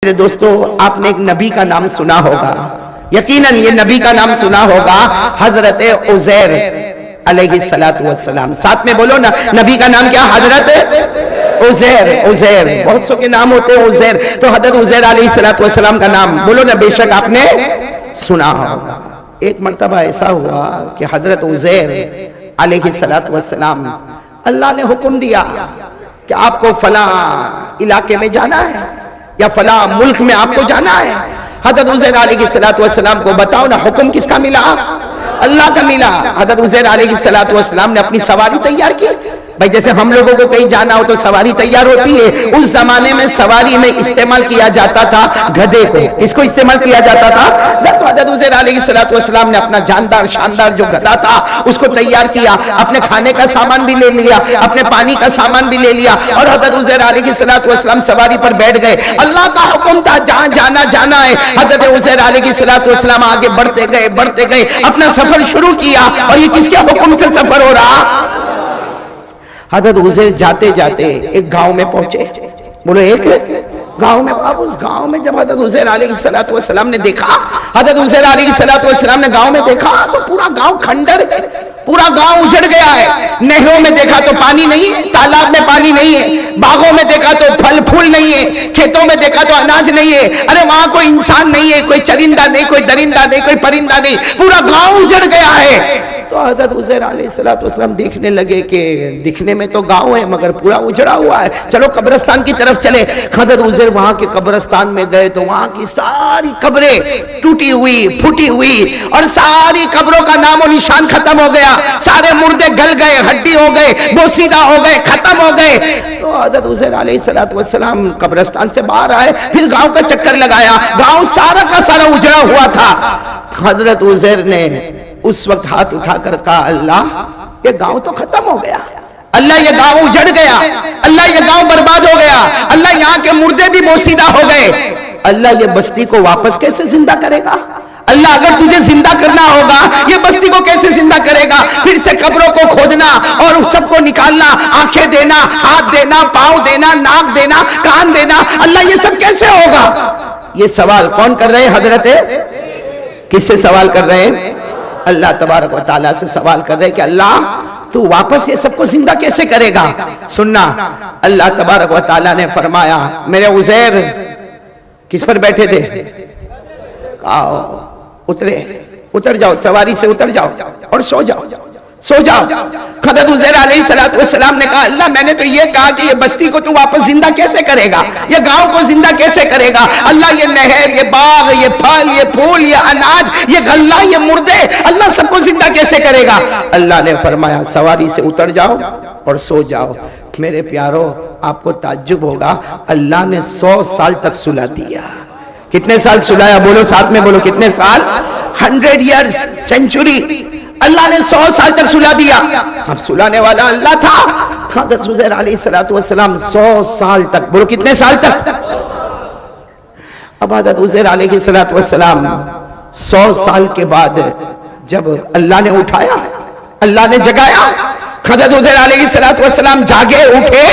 میرے دوستو، آپ نے ایک نبی کا نام سنا ہوگا، یقیناً یہ نبی کا نام سنا ہوگا، حضرت عزیر علیہ السلام۔ ساتھ میں بولو نا، نبی کا نام کیا؟ حضرت عزیر۔ عزیر بہت سو کے نام ہوتے ہیں عزیر، تو حضرت عزیر علیہ السلام کا نام بولو نا، بے شک آپ نے سنا ہوگا۔ ایک مرتبہ ایسا ہوا کہ حضرت عزیر علیہ السلام، اللہ نے حکم دیا کہ آپ کو فلاں علاقے میں جانا ہے یا فلاں ملک میں آپ کو جانا ہے۔ حضرت عزیر علیہ السلام کو بتاؤ نا، حکم کس کا ملا؟ اللہ کا ملا۔ حضرت عزیر علیہ السلام نے اپنی سواری تیار کی۔ بھائی جیسے ہم لوگوں کو کہیں جانا ہو تو سواری تیار ہوتی ہے، اس زمانے میں سواری میں استعمال کیا جاتا تھا گدھے کو۔ کس کو استعمال کیا جاتا تھا؟ تو حضرت عزیر علیہ السلام نے اپنا جاندار شاندار جو گدھا تھا اس کو تیار کیا، اپنے کھانے کا سامان بھی لے لیا، اپنے پانی کا سامان بھی لے لیا، اور حضرت عزیر علیہ السلام سواری پر بیٹھ گئے۔ اللہ کا حکم تھا جہاں جانا ہے۔ حضرت عزیر علیہ السلام آگے بڑھتے گئے، اپنا سفر شروع کیا، اور یہ کس کے حکم سے سفر ہو رہا؟ حضرت عزیر جاتے ایک گاؤں میں پہنچے۔ بولو ایک گاؤں میں۔ اب اس گاؤں میں جب حضرت عزیر علیہ السلام نے دیکھا، حضرت عزیر علیہ السلام نے گاؤں میں دیکھا تو پورا گاؤں کھنڈر ہے، پورا گاؤں اجڑ گیا ہے۔ نہروں میں دیکھا تو پانی نہیں ہے، تالاب میں پانی نہیں ہے، باغوں میں دیکھا تو پھل پھول نہیں ہے، کھیتوں میں دیکھا تو اناج نہیں ہے۔ ارے وہاں کوئی انسان نہیں ہے، کوئی چرندہ نہیں، کوئی درندہ نہیں، کوئی پرندہ نہیں، پورا گاؤں اجڑ گیا ہے۔ تو حضرت عزیر علیہ السلام دیکھنے لگے کہ دکھنے میں تو گاؤں ہے مگر پورا اجڑا ہوا ہے، چلو قبرستان کی طرف چلے۔ حضرت عزیر وہاں کے قبرستان میں گئے تو وہاں کی ساری قبریں ٹوٹی ہوئی پھوٹی ہوئی، اور ساری قبروں کا نام و نشان ختم ہو گیا، سارے مردے گل گئے، ہڈی ہو گئے، بوسیدہ ہو گئے، ختم ہو گئے۔ تو حضرت عزیر علیہ السلام قبرستان سے باہر آئے، پھر گاؤں کا چکر لگایا، گاؤں سارا کا سارا اجڑا ہوا تھا۔ حضرت عزیر نے اس وقت ہاتھ اٹھا کر کہا، اللہ یہ گاؤں تو ختم ہو گیا، اللہ یہ گاؤں اجڑ گیا، اللہ یہ گاؤں برباد ہو گیا، اللہ یہاں کے مردے بھی بوسیدہ ہو گئے، اللہ یہ بستی کو واپس کیسے زندہ کرے گا؟ اللہ اگر تجھے زندہ کرنا ہوگا یہ بستی کو کیسے زندہ کرے گا؟ پھر سے قبروں کو کھودنا اور اس سب کو نکالنا، آنکھیں دینا، ہاتھ دینا، پاؤں دینا، ناک دینا، کان دینا، اللہ یہ سب کیسے ہوگا؟ یہ سوال کون کر رہے ہیں؟ حضرت کس سے سوال کر رہے ہیں؟ اللہ تبارک و تعالیٰ سے سوال کر رہے کہ اللہ تو واپس یہ سب کو زندہ کیسے کرے گا؟ سننا، اللہ تبارک و تعالیٰ نے فرمایا، میرے عزیر کس پر بیٹھے تھے؟ اتر جاؤ، سواری سے اتر جاؤ اور سو جاؤ۔ حضرت عزیر علیہ السلام نے کہا، اللہ میں نے تو یہ کہا کہ یہ بستی کو تو واپس زندہ کیسے کرے گا، یہ گاؤں کو زندہ کیسے کرے گا؟ اللہ یہ نہر، یہ باغ، یہ پھل، یہ پھول، یہ اناج، یہ غلہ، یہ مردے، اللہ سب کو زندہ کیسے کرے گا؟ اللہ نے فرمایا سواری سے اتر جاؤ اور سو جاؤ۔ میرے پیارو، آپ کو تعجب ہوگا، اللہ نے 100 سال تک سلا دیا۔ کتنے سال سلایا؟ بولو ساتھ میں بولو، کتنے سال؟ 100 ایئرز، سینچری، اللہ نے 100 سال تک سلا دیا۔ اب سلانے والا اللہ تھا۔ حضرت عزیر علیہ السلام 100 سال تک، بولو کتنے سال تک؟ اب حضرت عزیر علیہ السلام 100 سال کے بعد جب اللہ نے اٹھایا، اللہ نے جگایا، حضرت عزیر علیہ السلام جاگے اٹھے۔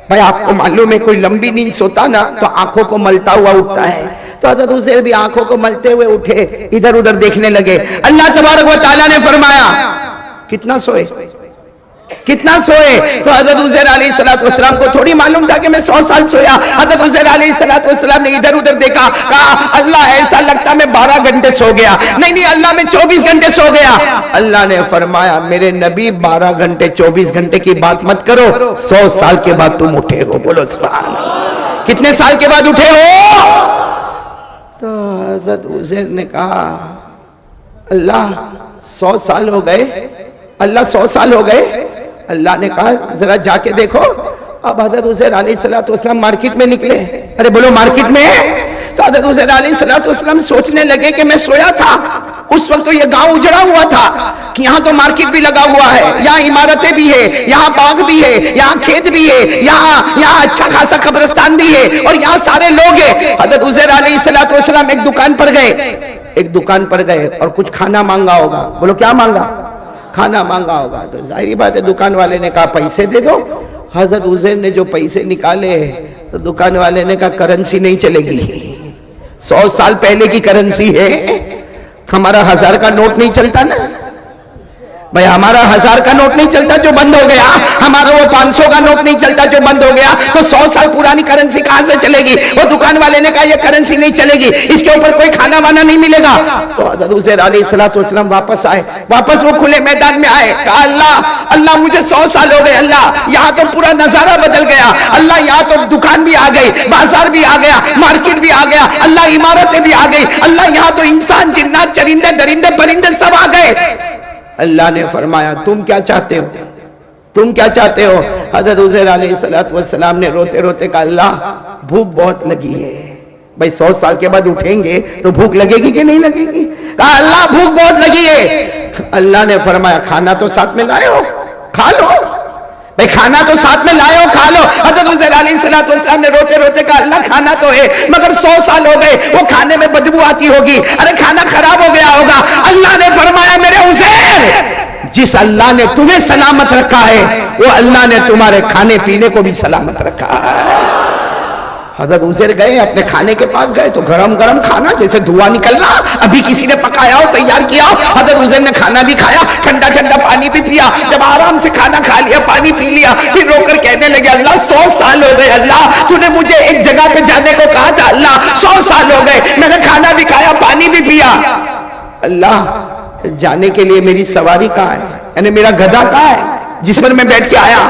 بھائی آپ کو معلوم ہے کوئی لمبی نیند سوتا نا تو آنکھوں کو ملتا ہوا اٹھتا ہے، تو حضرت عزیر بھی آنکھوں کو ملتے ہوئے اٹھے، ادھر ادھر دیکھنے لگے۔ اللہ تبارک و تعالیٰ نے فرمایا کتنا سوئے؟ تو حضرت عزیر علیہ السلام کو تھوڑی معلوم تھا کہ میں 100 سال سویا۔ حضرت عزیر علیہ السلام نے ادھر ادھر دیکھا، کہا اللہ ایسا لگتا میں 12 گھنٹے سو گیا، نہیں اللہ میں 24 گھنٹے سو گیا۔ اللہ نے فرمایا میرے نبی 12 گھنٹے 24 گھنٹے کی بات مت کرو، 100 سال کے بعد تم اٹھے ہو۔ بولو سبحان اللہ۔ کتنے سال کے بعد اٹھے ہو؟ تو حضرت عزیر نے کہا اللہ 100 سال ہو گئے، اللہ 100 سال ہو گئے۔ اللہ نے کہا ذرا جا کے دیکھو۔ اب حضرت عزیر علیہ السلام مارکیٹ میں نکلے۔ ارے بولو مارکیٹ میں۔ تو حضرت عزیر علیہ السلام سوچنے لگے کہ میں سویا تھا اس وقت تو یہ گاؤں اجڑا ہوا تھا کہ یہاں تو مارکیٹ بھی لگا ہوا ہے، یہاں عمارتیں بھی ہے، یہاں باغ بھی ہے، یہاں کھیت بھی ہے، یہاں اچھا خاصا قبرستان بھی ہے، اور یہاں سارے لوگ ہیں۔ حضرت عزیر علیہ السلام ایک دکان پر گئے اور کچھ کھانا مانگا ہوگا۔ بولو کیا مانگا؟ کھانا مانگا ہوگا۔ تو ظاہری بات ہے دکان والے نے کہا پیسے دے دو۔ حضرت عزیر نے جو پیسے نکالے تو دکان والے نے کہا کرنسی نہیں چلے گی، 100 سال پہلے کی کرنسی ہے، ہمارا 1000 کا نوٹ نہیں چلتا نا بھائی، ہمارا 1000 کا نوٹ نہیں چلتا جو بند ہو گیا، ہمارا وہ 500 کا نوٹ نہیں چلتا جو بند ہو گیا، تو 100 سال پرانی کرنسی کہاں سے چلے گی؟ وہ دکان والے نے کہا یہ کرنسی نہیں چلے گی، اس کے اوپر کوئی کھانا وانا نہیں ملے گا۔ تو حضرت عزیر علیہ السلام واپس آئے، واپس وہ کھلے میدان میں آئے، کہا اللہ مجھے 100 سال ہو گئے، اللہ یہاں تو پورا نظارہ بدل گیا، اللہ یہاں تو دکان بھی آ گئی، بازار بھی آ گیا، مارکیٹ بھی آ گیا، اللہ عمارتیں بھی آ گئی، اللہ یہاں تو انسان جنات چرندے درندے پرندے سب آ گئے۔ اللہ نے فرمایا تم کیا چاہتے ہو، تم کیا چاہتے ہو؟ حضرت عزیر علیہ السلام نے روتے روتے کہا اللہ بھوک بہت لگی ہے۔ بھائی 100 سال کے بعد اٹھیں گے تو بھوک لگے گی کہ نہیں لگے گی؟ کہا اللہ بھوک بہت لگی ہے۔ اللہ نے فرمایا کھانا تو ساتھ میں لائے ہو، کھا لو۔ بھئی کھانا تو ساتھ میں لائے ہو، کھا لو۔ حضرت عزیر علیہ السلام نے روتے روتے کہا اللہ کھانا تو ہے مگر 100 سال ہو گئے، وہ کھانے میں بدبو آتی ہوگی، ارے کھانا خراب ہو گیا ہوگا۔ اللہ نے فرمایا میرے عزیر، جس اللہ نے تمہیں سلامت رکھا ہے وہ اللہ نے تمہارے کھانے پینے کو بھی سلامت رکھا ہے۔ حضرت عزیر گئے، اپنے کھانے کے پاس گئے تو گرم گرم کھانا جیسے دھواں نکل رہا، ابھی کسی نے پکایا ہو، تیار کیا ہو۔ حضرت عزیر نے کھانا بھی کھایا، ٹھنڈا ٹھنڈا پانی بھی پیا۔ جب آرام سے کھانا کھا لیا، پانی پی لیا، پھر رو کر کہنے لگے اللہ 100 سال ہو گئے، اللہ تو نے مجھے ایک جگہ پہ جانے کو کہا تھا، اللہ 100 سال ہو گئے، میں نے کھانا بھی کھایا، پانی بھی پیا، اللہ جانے کے لیے میری سواری کہاں ہے، یعنی میرا گدھا کہاں ہے جس پر میں بیٹھ کے آیا؟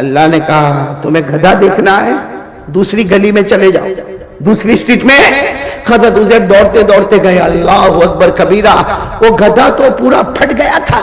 اللہ نے کہا تمہیں گدھا دیکھنا ہے، دوسری گلی میں چلے جاؤ، دوسری اسٹریٹ میں۔ حضرت عزیر دوڑتے دوڑتے گئے، اللہ اکبر کبیرہ، وہ گدھا تو پورا پھٹ گیا تھا،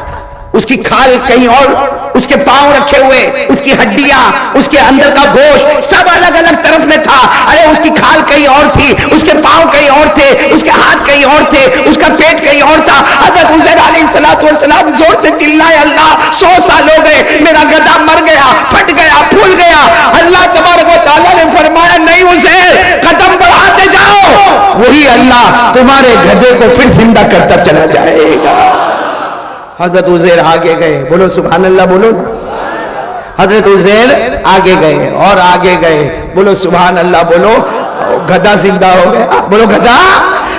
اس کی کھال کہیں اور، اس کے پاؤں رکھے ہوئے، اس کی ہڈیاں، اس کے اندر کا گوشت سب الگ الگ طرف میں تھا۔ ارے اس کی کھال کہیں اور تھی، اس کے پاؤں کہیں اور تھے، اس کے ہاتھ کہیں اور تھے، اس کا پیٹ کہیں اور تھا۔ حضرت عزیر علیہ السلام زور سے چلائے اللہ 100 سال ہو گئے، میرا گدھا مر گیا، پھٹ گیا، پھول گیا۔ اللہ تبارک و تعالیٰ نے فرمایا نہیں عزیر، قدم بڑھاتے جاؤ، وہی اللہ تمہارے گدھے کو پھر زندہ کرتا چلا جائے گا۔ حضرت عزیر آگے گئے، بولو سبحان اللہ، بولو نا۔ حضرت عزیر آگے گئے اور آگے گئے، بولو سبحان اللہ، بولو، گدھا زندہ ہو گیا، بولو گدھا۔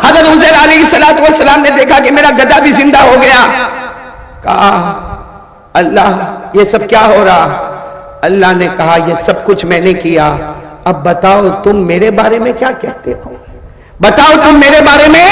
حضرت عزیر علیہ السلام نے دیکھا کہ میرا گدھا بھی زندہ ہو گیا، کہا اللہ یہ سب کیا ہو رہا؟ اللہ نے کہا یہ سب کچھ میں نے کیا، اب بتاؤ تم میرے بارے میں کیا کہتے ہو، بتاؤ تم میرے بارے میں۔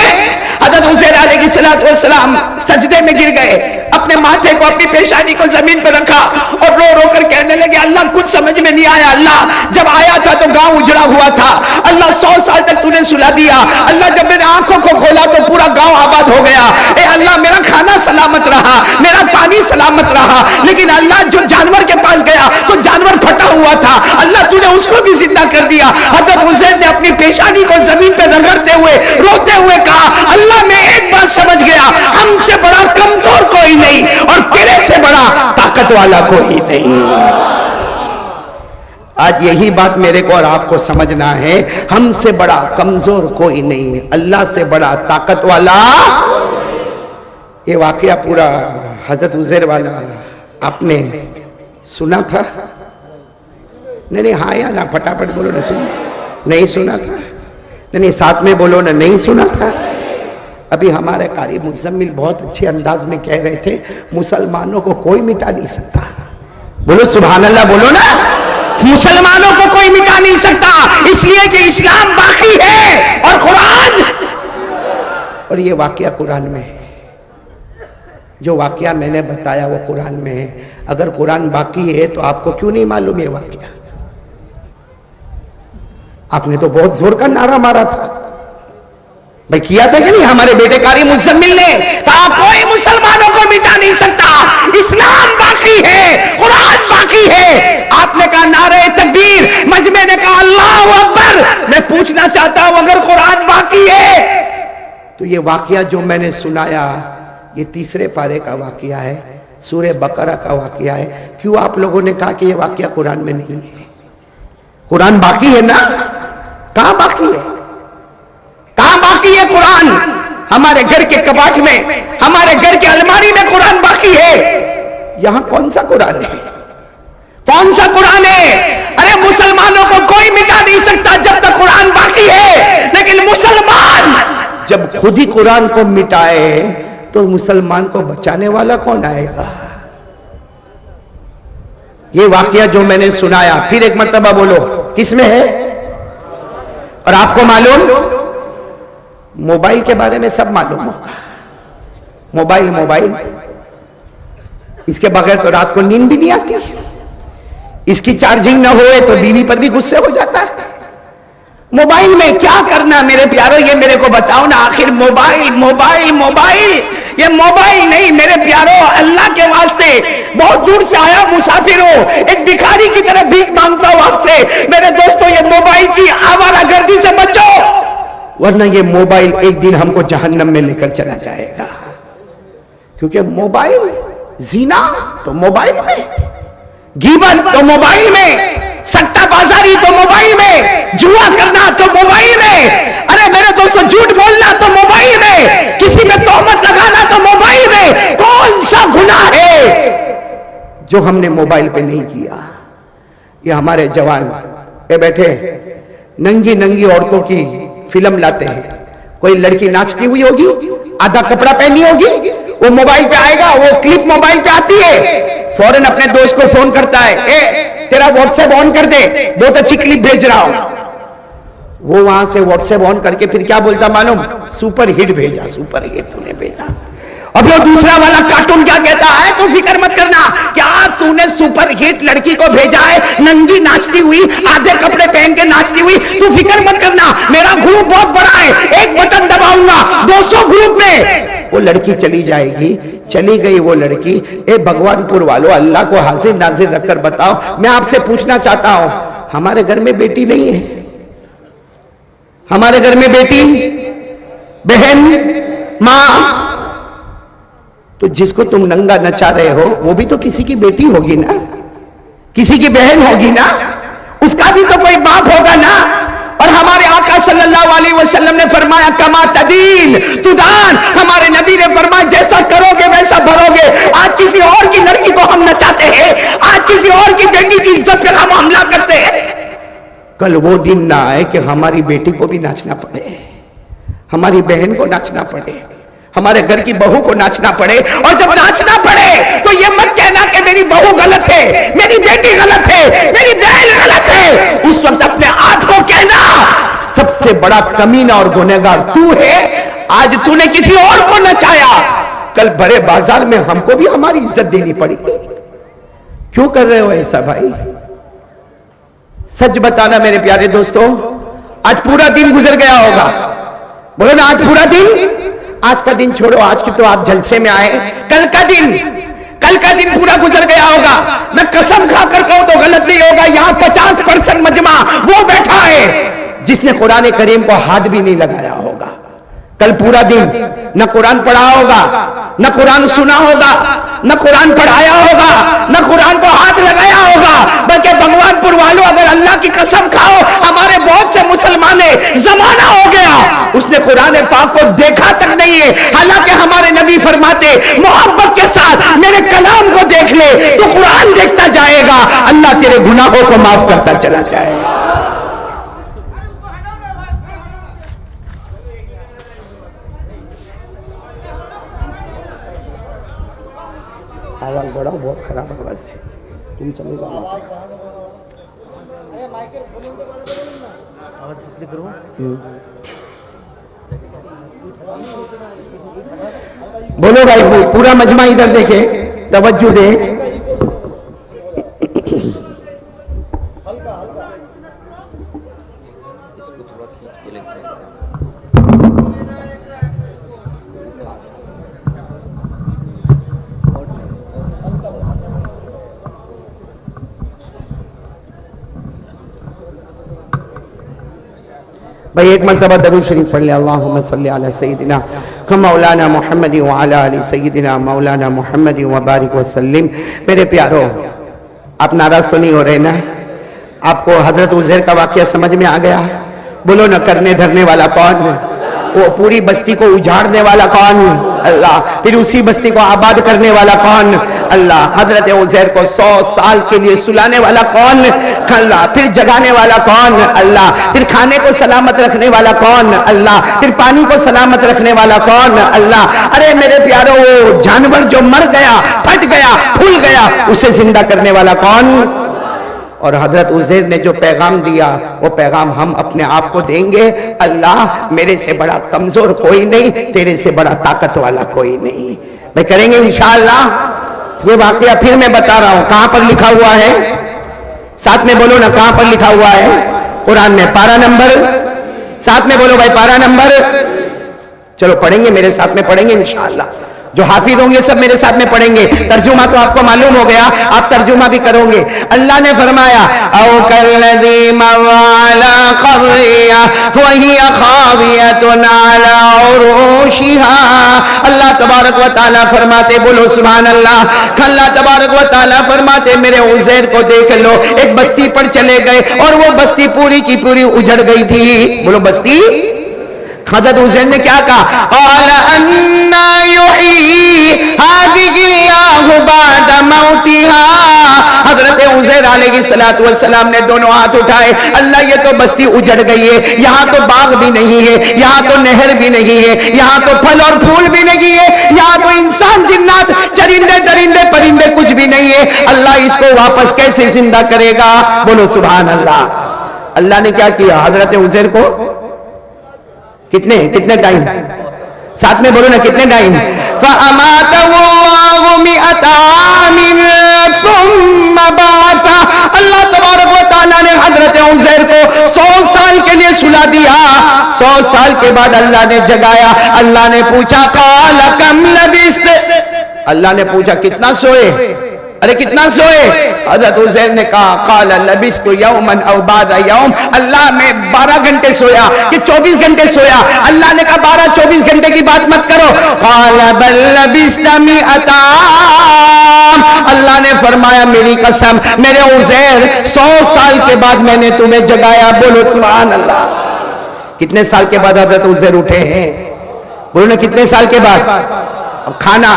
حضرت عزیر علیہ السلام سجدے میں گر گئے، اپنے ماتھے کو، اپنی پیشانی کو زمین پر رکھا اور رو رو کر کہنے لگے اللہ کچھ سمجھ میں نہیں آیا، اللہ جب آیا تھا تو گاؤں اجڑا ہوا تھا، اللہ 100 سال تک تو نے سلا دیا، اللہ جب میرے آنکھوں کو کھولا تو پورا گاؤں آباد ہو گیا، اے اللہ میرا کھانا سلامت رہا، میرا پانی سلامت رہا، لیکن اللہ جو جانور کے پاس گیا تو جانور پھٹا ہوا تھا، اللہ تو نے اس کو بھی زندہ کر دیا۔ حضرت عزیر نے اپنی پیشانی کو زمین پہ رگڑتے ہوئے روتے ہوئے کہا اللہ میں ایک بات سمجھ گیا، ہم سے بڑا کمزور کوئی نہیں اور تیرے سے بڑا طاقت والا کوئی نہیں۔ آج یہی بات میرے کو اور آپ کو سمجھنا ہے، ہم سے بڑا کمزور کوئی نہیں، اللہ سے بڑا طاقت والا۔ یہ واقعہ پورا حضرت عزیر والا آپ نے سنا تھا؟ نہیں ہاں یا نہ، پھٹافٹ بولو نہ، سنا نہیں سنا تھا؟ نہیں ساتھ میں بولو نہ، نہیں سنا تھا؟ ابھی ہمارے قاری مزمل بہت اچھے انداز میں کہہ رہے تھے مسلمانوں کو کوئی مٹا نہیں سکتا، بولو سبحان اللہ، بولو نا، مسلمانوں کو کوئی مٹا نہیں سکتا، اس لیے کہ اسلام باقی ہے اور قرآن، اور یہ واقعہ قرآن میں ہے، جو واقعہ میں نے بتایا وہ قرآن میں ہے۔ اگر قرآن باقی ہے تو آپ کو کیوں نہیں معلوم یہ واقعہ؟ آپ نے تو بہت زور کا نعرہ مارا تھا بھائی، کیا تھا کہ نہیں ہمارے بیٹے قاری مزمل نے کہا کوئی مسلمانوں کو مٹا نہیں سکتا، اسلام باقی ہے، قرآن باقی ہے۔ آپ نے کہا نعرہ تکبیر، مجمع نے کہا اللہ اکبر۔ میں پوچھنا چاہتا ہوں اگر قرآن باقی ہے تو یہ واقعہ جو میں نے سنایا یہ 3 پارے کا واقعہ ہے، سورہ بقرہ کا واقعہ ہے، کیوں آپ لوگوں نے کہا کہ یہ واقعہ قرآن میں نہیں ہے؟ قرآن باقی ہے نا؟ کہاں باقی ہے؟ کہاں باقی ہے قرآن؟ ہمارے گھر کے کباٹ میں، ہمارے گھر کے الماری میں قرآن باقی ہے۔ یہاں کون سا قرآن ہے؟ کون سا قرآن ہے؟ ارے مسلمانوں کو کوئی مٹا نہیں سکتا جب تک قرآن باقی ہے، لیکن مسلمان جب خود ہی قرآن کو مٹائے تو مسلمان کو بچانے والا کون آئے گا؟ یہ واقعہ جو میں نے سنایا، پھر ایک مرتبہ بولو کس میں ہے؟ اور آپ کو معلوم، موبائل کے بارے میں سب معلوم ہوگا. موبائل اس کے بغیر تو رات کو نیند بھی نہیں آتی. اس کی چارجنگ نہ ہوئے تو بیوی پر بھی غصے ہو جاتا ہے. موبائل میں کیا کرنا میرے پیارو، یہ میرے کو بتاؤ نا. آخر موبائل یہ موبائل نہیں میرے پیارو، اللہ کے واسطے بہت دور سے آیا مسافر ہوں، ایک بھکاری کی طرح بھیک مانگتا ہوں آپ سے. میرے دوستو یہ موبائل کی آوارہ گردی سے بچو، ورنہ یہ موبائل ایک دن ہم کو جہنم میں لے کر چلا جائے گا. کیونکہ موبائل، زنا تو موبائل میں، غیبت تو موبائل میں، سٹا بازاری تو موبائل میں، جوا کرنا تو موبائل میں، ارے میرے دوستو جھوٹ بولنا تو موبائل میں، کسی میں تہمت لگانا تو موبائل میں. کون سا گناہ ہے جو ہم نے موبائل پہ نہیں کیا؟ یہ ہمارے جوان اے بیٹھے ننگی عورتوں کی فلم لاتے ہیں. کوئی لڑکی ناچتی ہوئی ہوگی، آدھا کپڑا پہنی ہوگی، وہ موبائل پہ آئے گا، وہ کلپ موبائل پہ آتی ہے، فوراً اپنے دوست کو فون کرتا ہے، اے تیرا واٹس ایپ آن کر دے، بہت اچھی کلپ بھیج رہا ہوں. وہ وہاں سے واٹس ایپ آن کر کے پھر کیا بولتا معلوم؟ سپر ہٹ بھیجا، سپر ہٹ تو نے بھیجا. اب وہ دوسرا والا کارٹون کیا کہتا ہے؟ تو فکر مت کرنا، کیا تو نے سپر ہٹ لڑکی کو بھیجا ہے ننگی ناچتی ہوئی، آدھے کپڑے پہن کے ناچتی ہوئی؟ تو فکر مت کرنا، میرا گروپ بہت بڑا ہے، ایک بٹن دباؤں گا 200 گروپ میں وہ لڑکی چلی جائے گی. چلی گئی وہ لڑکی. اے بھگوان پور والو، اللہ کو حاضر ناظر رکھ کر بتاؤ، میں آپ سے پوچھنا چاہتا ہوں، ہمارے گھر میں بیٹی نہیں ہے؟ ہمارے گھر میں بیٹی، بہن، ماں، تو جس کو تم ننگا نچا رہے ہو وہ بھی تو کسی کی بیٹی ہوگی نا، کسی کی بہن ہوگی نا، اس کا بھی تو کوئی باپ ہوگا نا. اور ہمارے آقا صلی اللہ علیہ وسلم نے فرمایا کما تدین تدان. ہمارے نبی نے فرمایا جیسا کرو گے ویسا بھرو گے. آج کسی اور کی لڑکی کو ہم نچاتے ہیں، آج کسی اور کی بیٹی کی عزت پہ ہم حملہ کرتے ہیں. کل وہ دن نہ آئے کہ ہماری بیٹی کو بھی ناچنا پڑے، ہماری بہن کو ناچنا پڑے، ہمارے گھر کی بہو کو ناچنا پڑے. اور جب ناچنا پڑے تو یہ مت کہنا کہ میری بہو غلط ہے، میری بیٹی غلط ہے، میری بہن غلط ہے. اس وقت اپنے آپ کو کہنا سب سے بڑا کمینہ اور گنہگار تو ہے. آج تو نے کسی اور کو نچایا، کل بڑے بازار میں ہم کو بھی ہماری عزت دینی پڑی. کیوں کر رہے ہو ایسا بھائی؟ سچ بتانا میرے پیارے دوستو، آج پورا دن گزر گیا ہوگا. بولو نا آج پورا دن. آج کا دن چھوڑو، آج کی تو آپ جلسے میں آئے، کل کا دن پورا گزر گیا ہوگا. میں قسم کھا کر کہوں تو غلط نہیں ہوگا، یہاں 50% مجمع وہ بیٹھا ہے جس نے قرآن کریم کو ہاتھ بھی نہیں لگایا ہوگا. کل پورا دن نہ قرآن پڑھا ہوگا، نہ قرآن سنا ہوگا، نہ قرآن پڑھایا ہوگا، نہ قرآن کو ہاتھ لگایا ہوگا. بلکہ بھگوان پور والوں، اگر اللہ کی قسم کھاؤ، ہمارے بہت سے مسلمان زمانہ ہو گیا اس نے قرآن پاک کو دیکھا تک نہیں ہے. حالانکہ ہمارے نبی فرماتے محبت کے ساتھ میرے کلام کو دیکھ لے تو قرآن دیکھتا جائے گا، اللہ تیرے گناہوں کو معاف کرتا چلا جائے گا. آواز بڑھاؤ، بہت خراب آواز ہے. تم چلے جاؤ. بولو بھائی، پورا مجمع ادھر دیکھے، توجہ دے. بھائی ایک مرتبہ درود شریف پڑھ لے. اللہم صلی علی سیدنا مولانا محمد وعلی آل سیدنا مولانا محمد وبارک وسلم. میرے پیارو، آپ ناراض تو نہیں ہو رہے نا؟ آپ کو حضرت عزیر کا واقعہ سمجھ میں آ گیا؟ بولو نا کرنے دھرنے والا کون ہے؟ وہ پوری بستی کو اجاڑنے والا کون؟ اللہ. پھر اسی بستی کو آباد کرنے والا کون؟ اللہ. حضرت عزیر کو 100 سال کے لیے سلانے والا کون؟ اللہ. پھر جگانے والا کون؟ اللہ. پھر کھانے کو سلامت رکھنے والا کون؟ اللہ. پھر پانی کو سلامت رکھنے والا کون؟ اللہ. ارے میرے پیارو، وہ جانور جو مر گیا، پھٹ گیا، پھول گیا، اسے زندہ کرنے والا کون؟ اور حضرت عزیر نے جو پیغام دیا وہ پیغام ہم اپنے آپ کو دیں گے. اللہ، میرے سے بڑا کمزور کوئی نہیں، تیرے سے بڑا طاقت والا کوئی نہیں. میں کریں گے انشاءاللہ. یہ واقعہ پھر میں بتا رہا ہوں، کہاں پر لکھا ہوا ہے؟ ساتھ میں بولو نا، کہاں پر لکھا ہوا ہے؟ قرآن میں. پارہ نمبر، ساتھ میں بولو بھائی، پارہ نمبر. چلو پڑھیں گے، میرے ساتھ میں پڑھیں گے انشاءاللہ. جو حافظ ہوں گے سب میرے ساتھ میں پڑھیں گے. ترجمہ تو آپ کو معلوم ہو گیا، آپ ترجمہ بھی کرو گے. اللہ نے فرمایا او کالذی مر علی قریہ وہی خاویۃ علی عروشها. اللہ تبارک و تعالیٰ فرماتے، بولو سبحان اللہ. اللہ تبارک و تعالیٰ فرماتے میرے عزیر کو دیکھ لو، ایک بستی پر چلے گئے اور وہ بستی پوری کی پوری اجڑ گئی تھی. بولو بستی. حضرت عزیر نے کیا کہا؟ قال انا یحیی هذه اللہ بعد موتها. حضرت عزیر علیہ السلام نے دونوں ہاتھ اٹھائے. اللہ، یہ تو بستی اجڑ گئی ہے، یہاں تو باغ بھی نہیں ہے، یہاں تو نہر بھی نہیں ہے، یہاں تو پھل اور پھول بھی نہیں ہے، یہاں تو انسان جنات چرندے درندے پرندے کچھ بھی نہیں ہے. اللہ اس کو واپس کیسے زندہ کرے گا؟ بولو سبحان اللہ. اللہ نے کیا کیا؟ حضرت عزیر کو کتنے ٹائم؟ ساتھ میں بولو نا، کتنے ٹائم؟ فَأَمَاتَهُ اللَّهُ مِئَةَ عَامٍ ثُمَّ بَعَثَهُ. اللہ تبارک و تعالیٰ نے حضرت عزیر کو 100 سال کے لیے سلا دیا. 100 سال کے بعد اللہ نے جگایا. اللہ نے پوچھا قَالَ كَمْ لَبِثْتَ. اللہ نے پوچھا کتنا سوئے؟ ارے کتنا سوئے؟ حضرت عزیر نے کہا قال لبثت یوما او بعد یوم. اللہ، میں 12 گھنٹے سویا کہ 24 گھنٹے سویا؟ اللہ نے کہا 12-24 گھنٹے کی بات مت کرو. قال بل لبثت 100 عام. اللہ نے فرمایا میری قسم میرے عزیر 100 سال کے بعد میں نے تمہیں جگایا. بولو سبحان اللہ. کتنے سال کے بعد حضرت عزیر اٹھے ہیں؟ بولو نا، کتنے سال کے بعد؟ اب کھانا.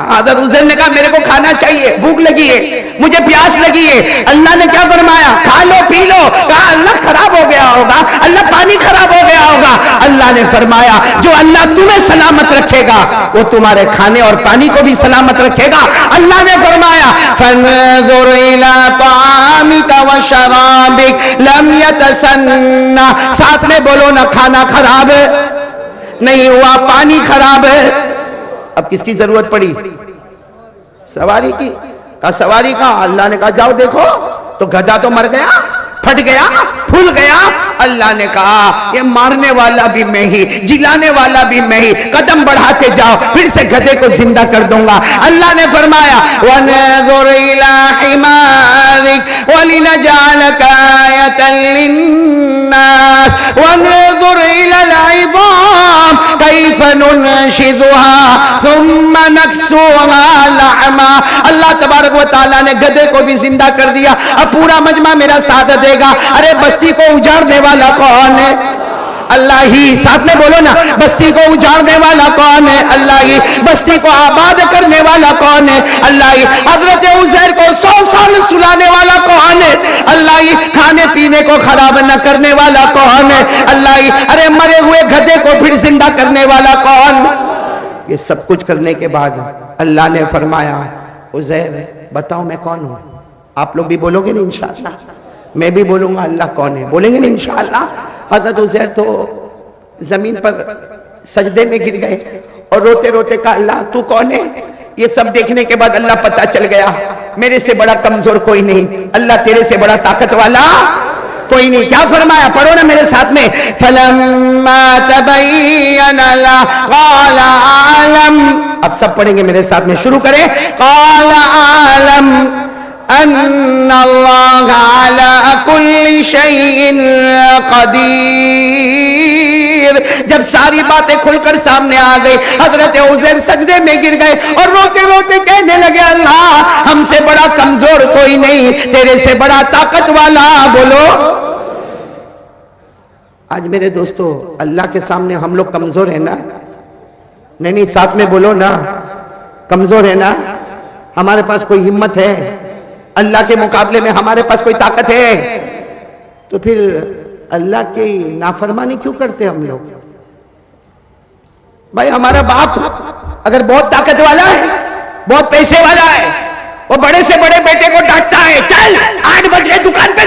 حضرت عزیر نے کہا میرے کو کھانا چاہیے، بھوک لگی ہے، مجھے پیاس لگی ہے. اللہ نے کیا فرمایا؟ کھا لو پی لو. کہا اللہ خراب ہو گیا ہوگا، اللہ پانی خراب ہو گیا ہوگا. اللہ نے فرمایا جو اللہ تمہیں سلامت رکھے گا وہ تمہارے کھانے اور پانی کو بھی سلامت رکھے گا. اللہ نے فرمایا فانظر الى طعامك وشرابك لم يتسنى. ساتھ میں بولو نا، کھانا خراب نہیں ہوا، پانی خراب ہے. اب کس کی ضرورت پڑی؟ سواری کی. کہا سواری کا. اللہ نے کہا جاؤ دیکھو تو گدھا تو مر گیا، پھٹ گیا، پھول گیا. اللہ نے کہا یہ مارنے والا بھی میں ہی، جلانے والا بھی میں ہی. قدم بڑھاتے جاؤ، پھر سے گدھے کو زندہ کر دوں گا. اللہ نے فرمایا وَنَظُرْ إِلَىٰ حِمَارِكَ وَلِنَجْعَلَكَ آيَةً لِلنَّاسِ وَنَظُرْ إِلَى الْعِظَامِ كَيْفَ نُنْشِزُهَا ثُمَّ نَكْسُوهَا لَحْمًا. اللہ تبارک و تعالیٰ نے گدھے کو بھی زندہ کر دیا. اب پورا مجمع میرا ساتھ دے گا. ارے بستی کو اجاڑنے والا کون ہے؟ اللہ ہی. ساتھ میں بولو نا، بستی کو اجاڑنے والا کون ہے؟ اللہ ہی. بستی کو آباد کرنے والا کون ہے؟ اللہ ہی. حضرت عزیر کو 100 سال سلانے والا کون ہے؟ اللہ ہی. کھانے پینے کو خراب نہ کرنے والا کون ہے؟ اللہ ہی. ارے مرے ہوئے گدھے کو پھر زندہ کرنے والا کون؟ یہ سب کچھ کرنے کے بعد اللہ نے فرمایا عزیر بتاؤ میں کون ہوں؟ آپ لوگ بھی بولو گے نا انشاءاللہ؟ میں بھی بولوں گا اللہ کون ہے، بولیں گے نا انشاءاللہ؟ حضرت عزیر تو زمین پر سجدے میں گر گئے اور روتے روتے کہا اللہ تو کون ہے؟ یہ سب دیکھنے کے بعد اللہ پتہ چل گیا میرے سے بڑا کمزور کوئی نہیں، اللہ تیرے سے بڑا طاقت والا کوئی نہیں. کیا فرمایا؟ پڑھو نا میرے ساتھ میں. فَلَمَّا تَبَيَّنَ لَهُ قَالَ أَعْلَمُ. اب سب پڑھیں گے میرے ساتھ میں، شروع کریں. قَالَ أَعْلَمُ ان اللہ علی کل شیء قدیر. جب ساری باتیں کھل کر سامنے آ گئی حضرت عزیر سجدے میں گر گئے اور روتے روتے کہنے لگے اللہ ہم سے بڑا کمزور کوئی نہیں، تیرے سے بڑا طاقت والا. بولو آج میرے دوستو اللہ کے سامنے ہم لوگ کمزور ہیں نا؟ نہیں ساتھ میں بولو نا، کمزور ہے نا؟ ہمارے پاس کوئی ہمت ہے؟ اللہ کے مقابلے میں ہمارے پاس کوئی طاقت ہے؟ تو پھر اللہ کی نافرمانی کیوں کرتے ہم لوگ؟ بھائی ہمارا باپ اگر بہت طاقت والا ہے، بہت پیسے والا ہے، وہ بڑے سے بڑے بیٹے کو ڈانٹتا ہے، چل 8 بجے دکان پہ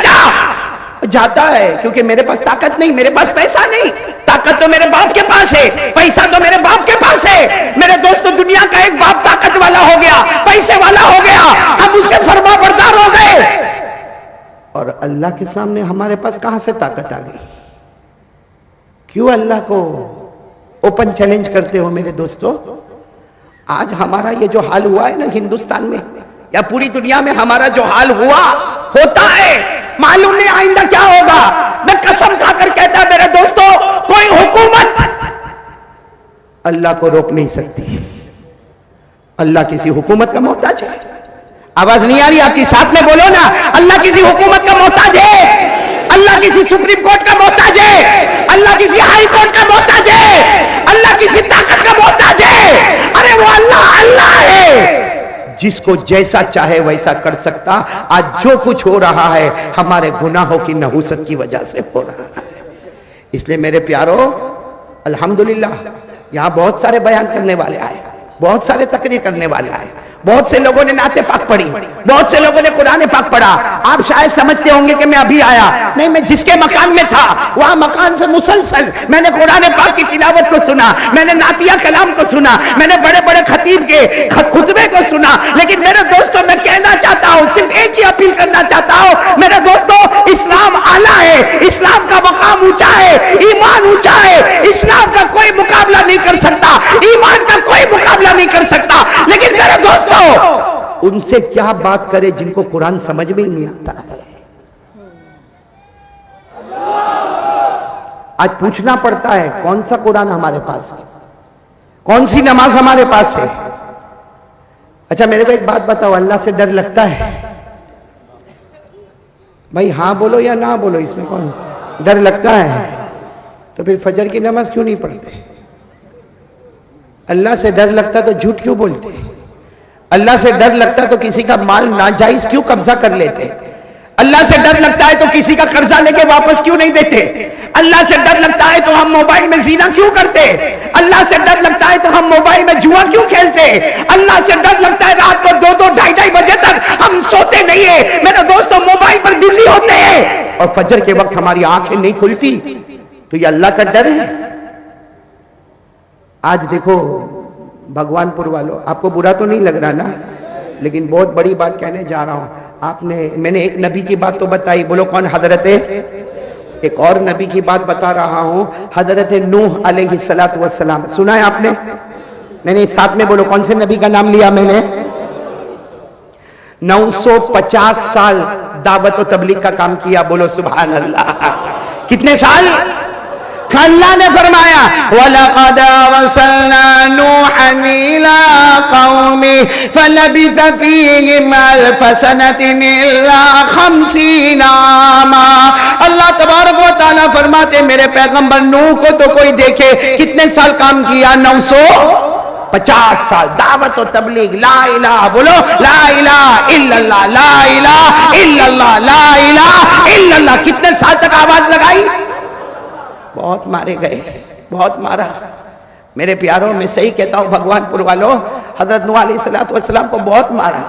جاتا ہے، کیونکہ میرے پاس طاقت نہیں، میرے پاس پیسہ نہیں۔ طاقت تو میرے باپ کے پاس ہے، پیسہ تو میرے باپ کے پاس ہے۔ میرے دوستو دنیا کا ایک باپ طاقت والا ہو گیا، پیسے والا ہو گیا، ہم اس کے فرما بردار ہو گئے، اور اللہ کے سامنے ہمارے پاس کہاں سے طاقت آ گئی؟ کیوں اللہ کو اوپن چیلنج کرتے ہو میرے دوستو؟ آج ہمارا یہ جو حال ہوا ہے نا ہندوستان میں یا پوری دنیا میں، ہمارا جو حال ہوتا ہے، معلوم نہیں آئندہ کیا ہوگا۔ میں قسم کھا کر کہتا میرے دوستو، کوئی حکومت اللہ کو روک نہیں سکتی۔ اللہ کسی حکومت کا محتاج ہے؟ آواز نہیں آ رہی آپ کی؟ ساتھ میں بولو نا، اللہ کسی حکومت کا محتاج ہے؟ اللہ کسی سپریم کورٹ کا محتاج ہے؟ اللہ کسی ہائی کورٹ کا محتاج ہے؟ اللہ کسی طاقت کا محتاج ہے؟ ارے وہ اللہ ہے، جس کو جیسا چاہے ویسا کر سکتا۔ آج جو کچھ ہو رہا ہے ہمارے گناہوں کی نحوست کی وجہ سے ہو رہا ہے۔ اس لیے میرے پیارو، الحمدللہ یہاں بہت سارے بیان کرنے والے آئے، بہت سارے تقریر کرنے والے آئے، بہت سے لوگوں نے نعت پاک پڑھی، بہت سے لوگوں نے قرآن پاک پڑھا۔ آپ شاید سمجھتے ہوں گے کہ میں ابھی آیا، نہیں، میں جس کے مکان میں تھا وہاں مکان سے مسلسل میں نے قرآن پاک کی تلاوت کو سنا، میں نے نعتیہ کلام کو سنا، میں نے بڑے بڑے خطیب کے خطبے کو سنا۔ لیکن میرے دوستوں میں کہنا چاہتا ہوں، صرف ایک ہی اپیل کرنا چاہتا ہوں میرے دوستوں، اسلام اعلیٰ ہے، اسلام کا مقام اونچا ہے، ایمان اونچا ہے، اسلام کا کوئی مقابلہ نہیں کر سکتا، ایمان کا کوئی مقابلہ نہیں کر سکتا۔ لیکن میرے دوستوں، ان سے کیا بات کرے جن کو قرآن سمجھ میں ہی نہیں آتا ہے؟ آج پوچھنا پڑتا ہے کون سا قرآن ہمارے پاس ہے، کون سی نماز ہمارے پاس ہے۔ اچھا میرے کو ایک بات بتاؤ، اللہ سے ڈر لگتا ہے؟ بھائی ہاں بولو یا نہ بولو، اس میں کون ڈر لگتا ہے؟ تو پھر فجر کی نماز کیوں نہیں پڑھتے؟ اللہ سے ڈر لگتا تو جھوٹ کیوں بولتے؟ اللہ سے ڈر لگتا تو کسی کا مال ناجائز کیوں قبضہ کر لیتے؟ اللہ سے ڈر لگتا ہے تو کسی کا قرضہ لے کے واپس کیوں نہیں دیتے؟ اللہ سے ڈر لگتا ہے تو ہم موبائل میں زنا کیوں کرتے؟ اللہ سے ڈر لگتا ہے تو ہم موبائل میں جوا کیوں کھیلتے؟ اللہ سے ڈر لگتا ہے رات کو 2-2 ڈھائی بجے تک ہم سوتے نہیں ہیں، میرے دوستوں موبائل پر بزی ہوتے ہیں، اور فجر کے وقت ہماری آنکھیں نہیں کھلتی، تو یہ اللہ کا ڈر ہے؟ آج دیکھو بھگوان پور والوں، آپ کو برا تو نہیں لگ رہا نا، لیکن بہت بڑی بات کہنے جا رہا ہوں۔ میں نے ایک نبی کی بات تو بتائی، بولو کون؟ حضرت، ایک اور نبی کی بات بتا رہا ہوں، حضرت نوح علیہ السلام۔ سنا ہے آپ نے؟ نہیں، ساتھ میں بولو کون سے نبی کا نام لیا میں نے؟ 950 سال دعوت و تبلیغ کا کام کیا، بولو سبحان اللہ۔ کتنے سال؟ اللہ نے فرمایا وَلَقَدْ أَرْسَلْنَا نُوحًا إِلَىٰ قَوْمِهِ فَلَبِثَ فِيهِمْ أَلْفَ سَنَةٍ إِلَّا 50 عَامًا۔ اللہ تبارک و تعالیٰ فرماتے میرے پیغمبر نوح کو تو کوئی دیکھے کتنے سال کام کیا؟ 950 سال دعوت و تبلیغ، لا الہ، بولو لا الہ الا اللہ، لا الہ الا اللہ، لا الہ الا اللہ۔ کتنے سال تک آواز لگائی؟ بہت مارے گئے، بہت مارا۔ میرے پیاروں میں صحیح کہتا ہوں بھگوان پور والوں، حضرت نوح علیہ السلام کو بہت مارا،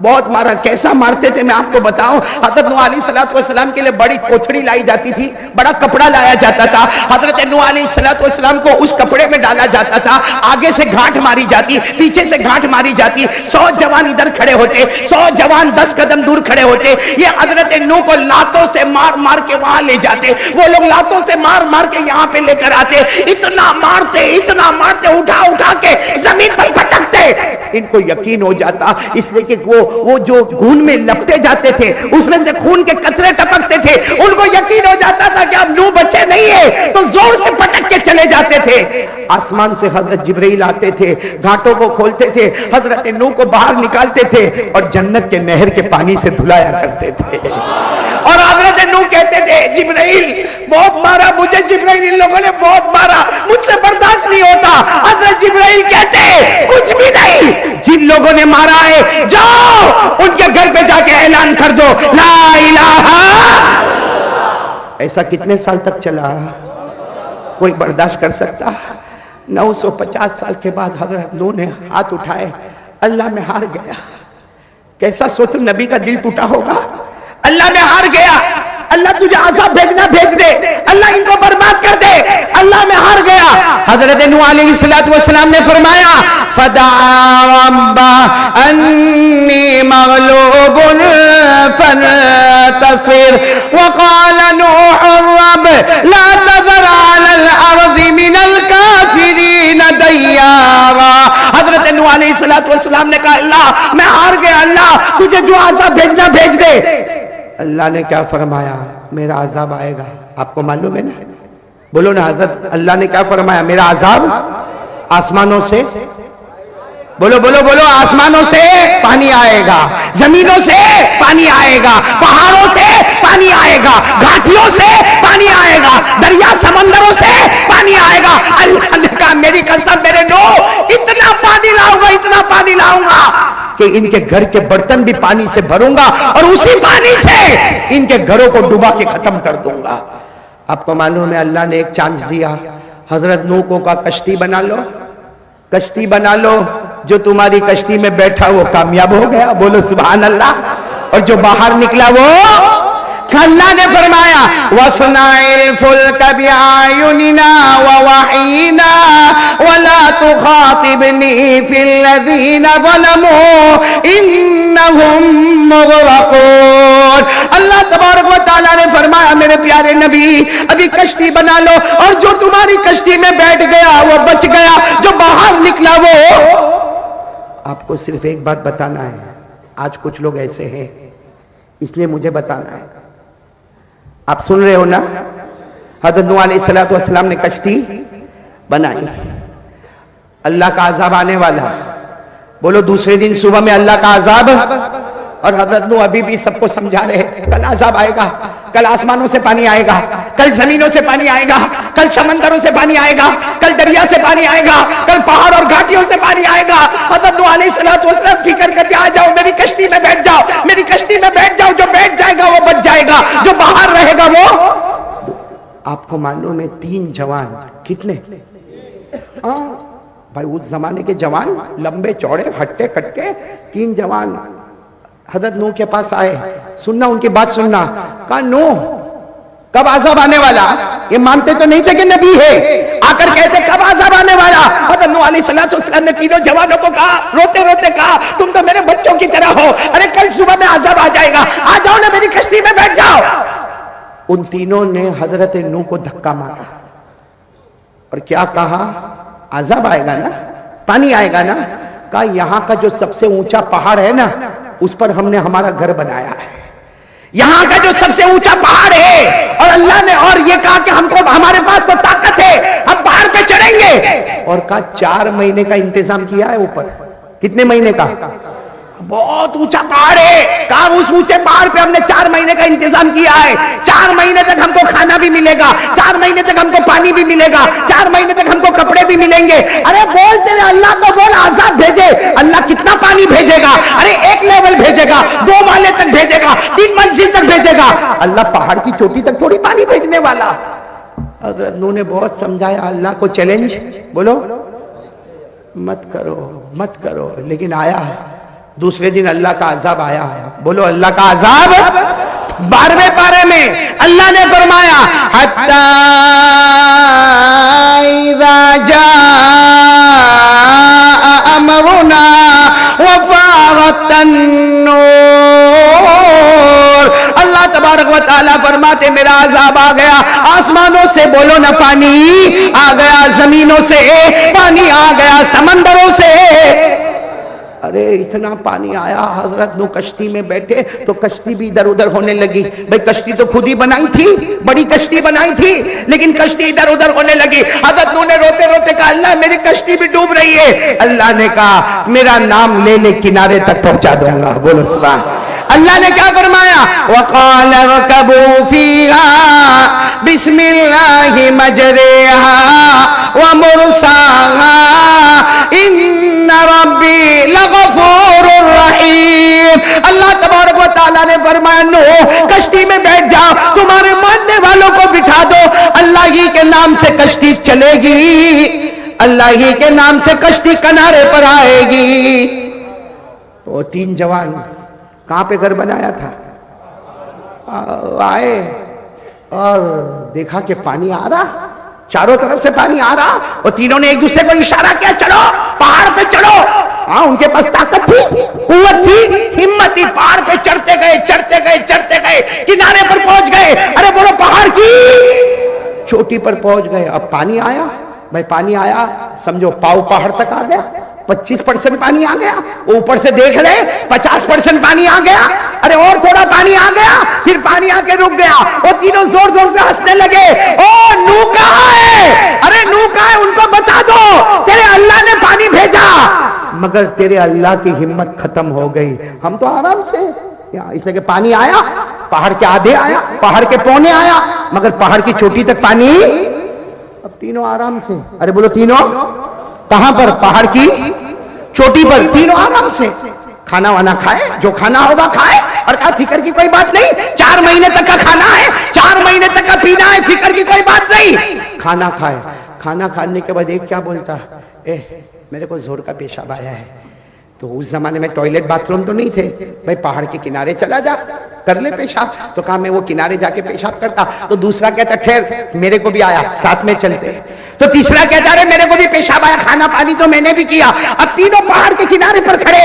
بہت مارا۔ کیسا مارتے تھے میں آپ کو بتاؤں، حضرت نوح علیہ السلام کے لیے بڑی کوتھڑی لائی جاتی تھی، بڑا کپڑا لایا جاتا تھا، حضرت نوح علیہ السلام کو اس کپڑے میں ڈالا جاتا تھا، آگے سے گھاٹ ماری جاتی، پیچھے سے گھاٹ ماری جاتی، 100 جوان ادھر کھڑے ہوتے، 100 جوان 10 قدم دور کھڑے ہوتے، یہ حضرت نوح کو لاتوں سے مار مار کے وہاں لے جاتے، وہ لوگ لاتوں سے مار مار کے یہاں پہ لے کر آتے، اتنا مارتے اٹھا اٹھا کے زمین پر پٹکتے۔ ان کو یقین ہو جاتا، اس لیے کہ وہ جو خون میں لپٹے جاتے تھے، اس میں سے خون کے قطرے ٹپکتے تھے، ان کو یقین ہو جاتا تھا کہ اب نوح بچے نہیں ہے، تو زور سے پٹک کے چلے جاتے تھے۔ آسمان سے حضرت جبرائیل آتے تھے، گھاٹوں کو کھولتے تھے، حضرت نوح کو باہر نکالتے تھے اور جنت کے نہر کے پانی سے دھلایا کرتے تھے، اور حضرت نوح کے کہتے تھے جبرائیل بہت مارا مجھے، جبرائیل ان لوگوں نے بہت مارا، مجھ سے برداشت نہیں ہوتا. حضرت جبرائیل کہتے کچھ بھی نہیں، جن لوگوں نے مارا ہے جاؤ ان کے گھر پہ جا کے اعلان کر دو لا الہ. ایسا کتنے سال تک چلا؟ کوئی برداشت کر سکتا؟ 950 سال کے بعد حضرت نوح نے ہاتھ اٹھائے، اللہ میں ہار گیا. کیسا سوچو نبی کا دل ٹوٹا ہوگا. اللہ میں ہار گیا، اللہ تجھے عذاب بھیجنا بھیج دے، اللہ ان کو برباد کر دے، اللہ میں ہار گیا. حضرت نوح علیہ السلام نے فرمایا فدعا ربہ انی مغلوب فانتصر وقال نوح رب لا تذر علی الارض من الکافرین دیارا. حضرت نوح علیہ السلام نے کہا اللہ میں ہار گیا، اللہ تجھے جو عذاب بھیجنا بھیج دے. اللہ نے کیا فرمایا؟ میرا عذاب آئے گا. آپ کو معلوم ہے نا؟ بولو نا حضرت اللہ نے کیا فرمایا؟ میرا عذاب آسمانوں سے، بولو بولو بولو، آسمانوں سے پانی آئے گا، زمینوں سے پانی آئے گا، پہاڑوں سے پانی آئے گا، گھاٹیوں سے پانی آئے گا، دریا سمندروں سے پانی آئے گا. اللہ نے کہا میری قسم میرے نوح اتنا پانی لاؤں گا، اتنا پانی لاؤں گا کہ ان کے گھر کے برتن بھی پانی سے بھروں گا اور اسی پانی سے ان کے گھروں کو ڈوبا کے ختم کر دوں گا. آپ کو معلوم ہے اللہ نے ایک چانس دیا حضرت نوح کو، کہا کشتی بنا لو، کشتی بنا لو. جو تمہاری کشتی میں بیٹھا وہ کامیاب ہو گیا، بولو سبحان اللہ. اور جو باہر نکلا وہ، اللہ نے فرمایا وَاصْنَعِ الْفُلْكَ بِأَعْيُنِنَا وَوَحْيِنَا وَلَا تُخَاطِبْنِي فِي الَّذِينَ ظَلَمُوا إِنَّهُمْ مُغْرَقُونَ. اللہ تبارک و تعالیٰ نے فرمایا میرے پیارے نبی ابھی کشتی بنا لو، اور جو تمہاری کشتی میں بیٹھ گیا وہ بچ گیا، جو باہر نکلا وہ. آپ کو صرف ایک بات بتانا ہے، آج کچھ لوگ ایسے ہیں اس لیے مجھے بتانا ہے. آپ سن رہے ہو نا؟ حضرت نوح علیہ السلام نے کشتی بنائی، اللہ کا عذاب آنے والا، بولو دوسرے دن صبح میں اللہ کا عذاب. اور حضرت نوح ابھی بھی سب کو سمجھا رہے کل عذاب آئے گا، کل آسمانوں سے پانی آئے گا، کل زمینوں سے پانی آئے گا، کل سمندروں سے پانی آئے گا، کل دریا سے پانی آئے گا، کل پہاڑ اور گھاٹیوں سے پانی آئے گا. حضرت نوح علیہ السلام فکر کرتے آ جاؤ میری کشتی میں بیٹھ جاؤ، میری کشتی میں بیٹھ جاؤ، جو بیٹھ جائے گا وہ بچ جائے گا، جو باہر رہے گا وہ. آپ کو معلوم ہے 3 جوان کتنے؟ بھائی اس زمانے کے جوان لمبے چوڑے ہٹے کٹے 3 جوان حضرت نوح کے پاس آئے، سننا ان کی بات سننا. کہا نوح کب عذاب آنے والا؟ یہ مانتے تو نہیں تھے کہ نبی ہے، آ کر کہتے کب عذاب آنے والا؟ حضرت نوح علیہ السلام نے تینوں جوانوں کو کہا، روتے روتے کہا تم تو میرے بچوں کی طرح ہو، ارے کل صبح میں عذاب آ جائے گا، آ جاؤ نا میری کشتی میں بیٹھ جاؤ. ان تینوں نے حضرت نوح کو دھکا مارا اور کیا کہا؟ عذاب آئے گا نا، پانی آئے گا نا. کہا یہاں کا جو سب سے اونچا پہاڑ ہے نا اس پر ہم نے ہمارا گھر بنایا ہے، یہاں کا جو سب سے اونچا پہاڑ ہے، اور اللہ نے اور یہ کہا کہ ہم کو ہمارے پاس تو طاقت ہے ہم پہاڑ پہ چڑھیں گے. اور کہا 4 مہینے کا انتظام کیا ہے اوپر. کتنے مہینے کا؟ بہت اونچا پہاڑ ہے، کہا اس اونچے پہاڑ پہ ہم نے 4 مہینے کا انتظام کیا ہے، 4 مہینے تک ہم کو کھانا بھی ملے گا، 4 مہینے تک ہم کو پانی بھی ملے گا، 4 مہینے تک ہم کو کپڑے بھی ملیں گے. ارے بول تیرے اللہ کو بول عذاب بھیجے، اللہ کتنا پانی بھیجے گا؟ ارے 1 لیول بھیجے گا، 2 مالے تک بھیجے گا، 3 منزل تک بھیجے گا، اللہ پہاڑ کی چوٹی تک تھوڑی پانی بھیجنے والا. حضرت نوح نے بہت سمجھایا اللہ کو چیلنج، بولو مت کرو مت کرو، لیکن آیا دوسرے دن اللہ کا عذاب آیا. بولو اللہ کا عذاب. 12ویں پارے میں اللہ نے فرمایا حتی اذا جاء امرنا وفارت النور. اللہ تبارک و تعالیٰ فرماتے میرا عذاب آ گیا، آسمانوں سے بولو نہ پانی آ گیا، زمینوں سے پانی آ گیا، سمندروں سے. ارے اتنا پانی آیا، حضرت نوح کشتی میں بیٹھے تو کشتی بھی ادھر ادھر ہونے لگی. بھئی کشتی تو خود ہی بنائی تھی، بڑی کشتی بنائی تھی، لیکن کشتی ادھر ادھر ہونے لگی. حضرت نوح نے روتے روتے کہا اللہ میری کشتی بھی ڈوب رہی ہے. اللہ نے کہا میرا نام لے لے کنارے تک پہنچا دوں گا. بولو سبحان. اللہ نے کیا فرمایا؟ وَقَالَ ارْكَبُوا فِيهَا بِسْمِ اللَّهِ مَجْرَاهَا وَمُرْسَاهَا إِنَّ رَبِّي لَغَفُورٌ رَحِيمٌ۔ اللہ تبارک و تعالیٰ نے فرمایا نوح کشتی میں بیٹھ جاؤ، تمہارے ماننے والوں کو بٹھا دو، اللہ ہی کے نام سے کشتی چلے گی، اللہ ہی کے نام سے کشتی کنارے پر آئے گی۔ وہ تین جوان کہاں پہ گھر بنایا تھا؟ آئے اور دیکھا کہ پانی آ رہا، چاروں طرف سے پانی آ رہا، اور تینوں نے ایک دوسرے کو اشارہ کیا چلو پہاڑ پہ چڑھو۔ ہاں ان کے پاس طاقت تھی، قوت تھی، ہمت تھی، پہاڑ پہ چڑھتے گئے چڑھتے گئے چڑھتے گئے، کنارے پر پہنچ گئے۔ ارے بولو پہاڑ کی چوٹی پر پہنچ گئے۔ اب پانی آیا، بھائی پانی آیا سمجھو پاؤ پہاڑ تک آ گیا، 25% پانی آ گیا، اوپر سے دیکھ لے 50% پانی آ گیا، ارے اور تھوڑا پانی آ گیا، پھر پانی آ کے رک گیا۔ وہ تینوں زور زور سے ہنسنے لگے، او نوح کہاں ہے؟ ارے نوح کہاں ہے؟ ان کو بتا دو تیرے اللہ نے پانی بھیجا، مگر تیرے اللہ کی ہمت ختم ہو گئی، ہم تو آرام سے اس لیے کہ پانی آیا، پہاڑ کے آدھے آیا، پہاڑ کے پونے آیا، مگر پہاڑ کی چوٹی تک پانی۔ اب تینوں آرام سے، ارے بولو تینوں کہاں پر؟ پہاڑ کی چوٹی پر، تینوں آرام سے کھانا وانا کھائے، جو کھانا ہوگا کھائے، اور کہا فکر کی کوئی بات نہیں، 4 مہینے تک کا کھانا ہے، 4 مہینے تک کا پینا ہے، فکر کی کوئی بات نہیں۔ کھانا کھائے، کھانا کھانے کے بعد ایک کیا بولتا، میرے کو زور کا پیشاب آیا ہے۔ تو اس زمانے میں ٹوائلٹ باتھ روم تو نہیں تھے، بھائی پہاڑ کے کنارے چلا جا کر لے پیشاب، تو کہا میں وہ کنارے جا کے پیشاب کرتا۔ تو دوسرا کہتا ٹھہر میرے کو بھی آیا، ساتھ میں چلتے۔ تو تیسرا کہتا رہے میرے کو بھی پیشاب آیا، کھانا پانی تو میں نے بھی کیا۔ اب تینوں پہاڑ کے کنارے پر کھڑے،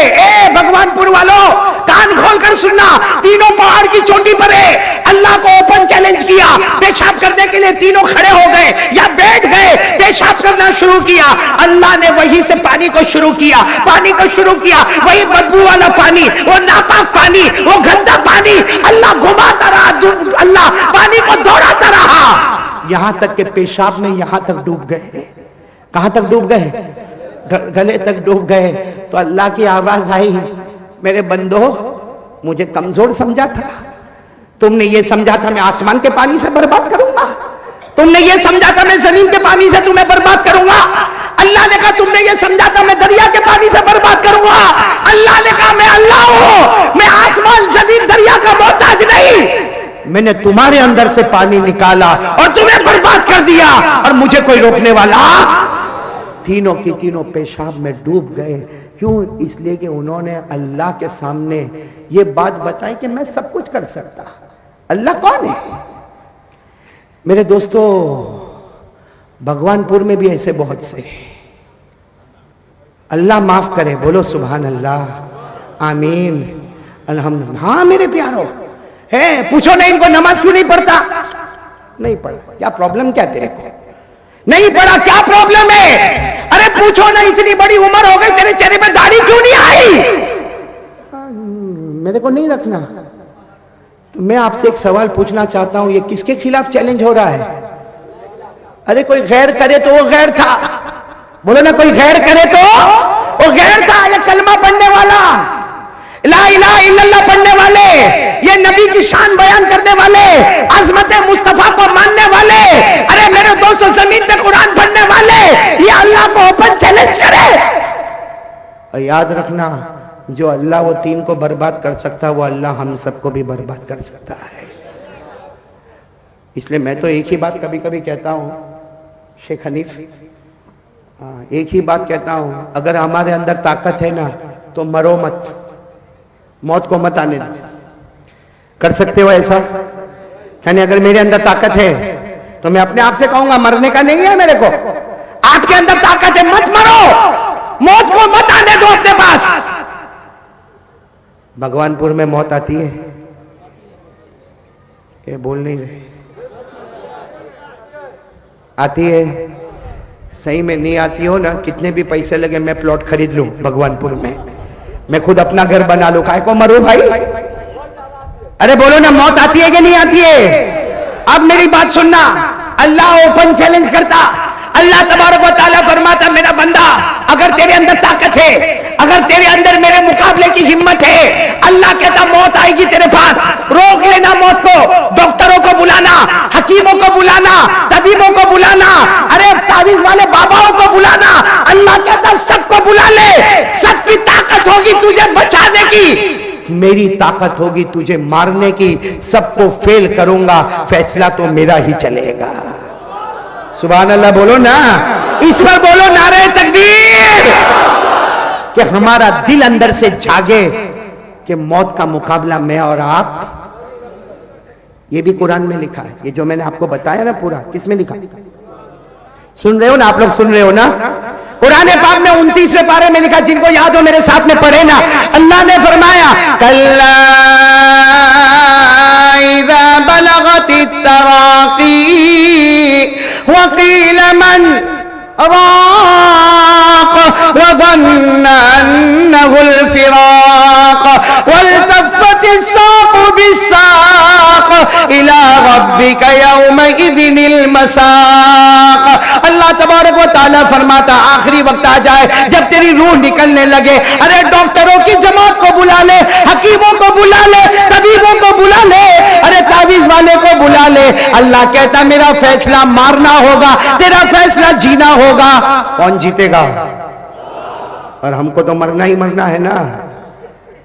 بھگوان پور والوں کان کھول کر سننا، تینوں پہاڑ کی چوٹی پر ہے، اللہ کو اوپن چیلنج کیا، پیشاب کرنے کے لیے تینوں کھڑے ہو گئے یا بیٹھ گئے، پیشاب کرنا شروع کیا۔ اللہ نے وہی سے پانی کو شروع کیا، پانی کو شروع کیا، وہی بدبو والا پانی، وہ ناپاک پانی، وہ گندا پانی، اللہ گھماتا رہا، اللہ پانی کو دوڑاتا رہا، یہاں تک کہ پیشاب میں یہاں تک ڈوب گئے۔ کہاں تک ڈوب گئے؟ گلے تک ڈوب گئے۔ تو اللہ کی آواز آئی، میرے بندو مجھے کمزور سمجھا تھا، تم نے یہ سمجھا تھا میں آسمان کے پانی سے برباد کروں گا، تم نے یہ سمجھا تھا میں زمین کے پانی سے تمہیں برباد کروں گا۔ اللہ نے کہا تم نے یہ سمجھا تھا میں دریا کے پانی سے برباد کروں گا۔ اللہ نے کہا میں اللہ ہوں، میں آسمان زمین دریا کا محتاج نہیں، میں نے تمہارے اندر سے پانی نکالا اور تمہیں برباد کر دیا، اور مجھے کوئی روکنے والا۔ تینوں کی تینوں پیشاب میں ڈوب گئے۔ کیوں؟ اس لیے کہ انہوں نے اللہ کے سامنے یہ بات بتائی کہ میں سب کچھ کر سکتا۔ اللہ کون ہے؟ میرے دوستو بھگوان پور میں بھی ایسے بہت سے، اللہ معاف کرے، بولو سبحان اللہ، آمین، الحمدللہ۔ ہاں میرے پیارو ہے، پوچھو نہیں ان کو نماز کیوں نہیں پڑھتا؟ نہیں پڑھا، کیا پرابلم کیا تیرے کو؟ نہیں پڑھا، کیا پرابلم ہے؟ ارے پوچھو نا، اتنی بڑی عمر ہو گئی تیرے چہرے پہ داڑھی کیوں نہیں آئی؟ میرے کو نہیں رکھنا۔ تو میں آپ سے ایک سوال پوچھنا چاہتا ہوں، یہ کس کے خلاف چیلنج ہو رہا ہے؟ ارے کوئی غیر کرے تو وہ غیر تھا، بولو نا، کوئی غیر کرے تو وہ غیر تھا۔ یہ کلمہ پڑھنے والا، لا الہ الا اللہ پڑھنے والے، یہ نبی کی شان بیان کرنے والے، عظمت مصطفیٰ کو ماننے والے، ارے میرے دوستو زمین پہ قرآن پڑھنے والے، یہ اللہ کو اوپن چیلنج کرے۔ اور یاد رکھنا، جو اللہ وہ تین کو برباد کر سکتا، وہ اللہ ہم سب کو بھی برباد کر سکتا ہے۔ اس لیے میں تو ایک ہی بات کبھی کبھی کہتا ہوں، شیخ حنیف، ایک ہی بات کہتا ہوں، اگر ہمارے اندر طاقت ہے نا تو مرو مت، موت کو مت آنے دو۔ کر سکتے ہو ایسا؟ یعنی اگر میرے اندر طاقت ہے تو میں اپنے آپ سے کہوں گا مرنے کا نہیں ہے میرے کو، آپ کے اندر طاقت ہے، مت مرو، موت کو مت آنے دو اپنے پاس۔ بھگوان پور میں موت آتی ہے، یہ بول نہیں رہے، آتی ہے؟ صحیح میں نہیں آتی ہو نا، کتنے بھی پیسے لگے میں پلاٹ خرید لوں بھگوان پور میں خود اپنا گھر بنا لوں، کائے کو مروں بھائی؟ ارے بولو نا، موت آتی ہے کہ نہیں آتی ہے؟ اب میری بات سننا، اللہ اوپن چیلنج کرتا، اللہ تبارک و تعالیٰ فرماتا میرا بندہ اگر تیرے اندر طاقت طاقت ہے, اگر تیرے اندر میرے مقابلے کی ہمت ہے, اللہ کہتا موت آئے گی تیرے پاس, روک لینا موت کو, ڈاکٹروں کو بلانا, حکیموں کو بلانا, طبیبوں کو بلانا, ارے تعویذ والے باباؤں کو بلانا, اللہ کہتا سب کو بلا لے, سب کی طاقت ہوگی تجھے بچانے کی, میری طاقت ہوگی تجھے مارنے کی, سب کو فیل کروں گا, فیصلہ تو میرا ہی چلے گا. سبحان اللہ بولو نا, اس پر بولو نعرہ تکبیر, کہ ہمارا دل اندر سے جاگے کہ موت کا مقابلہ میں اور آپ. یہ بھی قرآن میں لکھا ہے, یہ جو میں نے آپ کو بتایا نا پورا, کس میں لکھا؟ سن رہے ہو نا آپ لوگ, سن رہے ہو نا؟ قرآن پاک میں 29ویں پارے میں لکھا, جن کو یاد ہو میرے ساتھ میں پڑھے نا. اللہ نے فرمایا کلا اذا بلغت التراقی وقیل من راق وظن انه الفراق والتفت الساق بالساق الى ربك يومئذ المساق. اللہ تبارک و تعالیٰ فرماتا آخری وقت آ جائے جب تیری روح نکلنے لگے, ارے ڈاکٹروں کی جماعت کو بلا لے, حکیموں کو بلا لے, طبیبوں کو بلا لے, ارے تعویذ والے کو بلا لے. اللہ کہتا میرا فیصلہ مارنا ہوگا, تیرا فیصلہ جینا ہوگا. کون جیتے گا؟ اور ہم کو تو مرنا ہی مرنا ہے نا.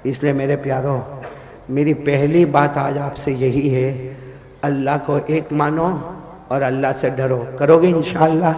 اس لیے میرے پیارو, میری پہلی بات آج آپ سے یہی ہے, اللہ کو ایک مانو اور اللہ سے ڈرو. کرو گے انشاءاللہ؟